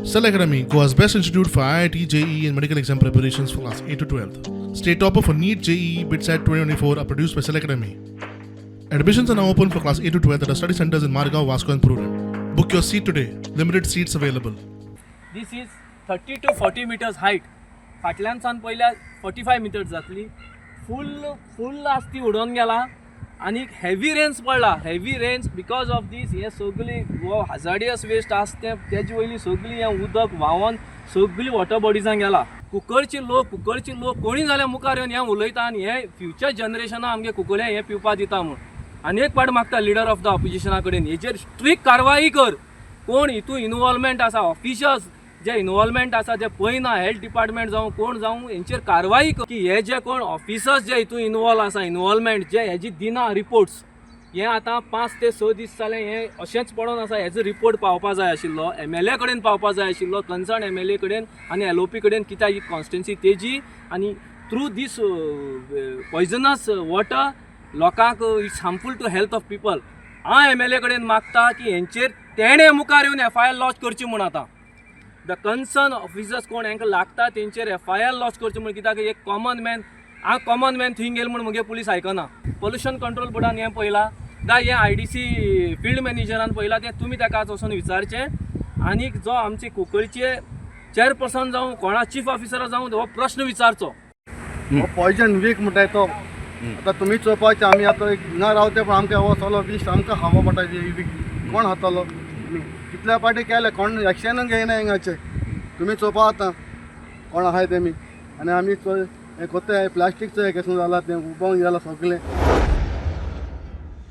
Cell Academy, Goa's best institute for IIT, JEE and medical exam preparations for class 8 to 12th. State topper for NEET, JEE, BITSAT 2024 are produced by Cell Academy. Admissions are now open for class 8 to 12th at our study centers in Margao, Vasco and Prudent. Book your seat today. Limited seats available. This is 30 to 40 meters height. फाटल्यान San पयल्या 45 meters जातली. फुल आस्ती udon गेला आणि heavy rains पडला. Heavy rains because of these हे सगळी hazardous waste आसते तेजी वयली सगळी हे उदक व्हांवन सगळी वॉटर बॉडीजांक गेला. कुंकळची लोक कोणी जाल्यार मुखार येवन हें उलयता आनी हे फ्युचर जनरेशनाक आमगे कुंकळे हें पिवपा दिता म्हूण. आनी एक पाट मागता लिडर ऑफ द ऑपोजिशना कडेन हेजेर स्ट्रिक्ट कारवाई कर. कोण हितून इनवॉल्वमेंट आसा ऑफिशल्स जे इनवॉल्वमेंट आसा ते पळयना हेल्थ डिपार्टमेंट जावं कोण जावं हेंचेर कारवाई कर की हे जे कोण ऑफिसर्स जे हितून इनवॉल्व आसा इनवॉल्वमेंट जे हेजी दिना रिपोर्ट्स हें आतां 5 ते 6 दीस जाले हें अशेंच पडोन आसा. हेजो रिपोर्ट पावपा जाय आशिल्लो MLA कडेन पावपा जाय आशिल्लो कन्सर्न MLA कडेन आनी LOP कडेन कित्याक ही कॉन्स्टिट्युन्सी तेजी आनी थ्रू दीस पॉयझनस वॉटर लोकांक it's harmful to health of people. हांव MLA कडेन मागता की हेंचेर तेणें मुखार येवन FIR लॉन्च करची म्हूण आतां द कन्सर्न ऑफिसर्स कोण हांकां लागता तेंचेर FIR लॉन्च करची म्हूण. कित्याक एक कॉमन मॅन थंय गेल म्हूण मुगे पुलीस आयकना. पोल्युशन कंट्रोल बोर्डान हें पळयलां काय हें IDC फिल्ड मॅनेजरान पळयलां तें तुमी ताका आज वचून विचारचें आनी जो आमचे कुंकळचे चेअरपर्सन जावं कोणा चीफ ऑफिसर जावं हो प्रश्न विचारचो. पॉयजन वीक म्हणटाय तो आतां तुमी चोवपाचें आमी आतां हिंगा रावते पण आमकां हो सगळो विश आमकां खावपा पडटा. कोण खातलो कितल्या पाटी केले कोण एक्शनूच घेयना हिंगाचे. तुमी चोवपा आतां कोण आहाय तेमी आनी आमी हें कोत्ते प्लास्टीकचो हें केसून जाला तें उबोवंक गेलां सगळें.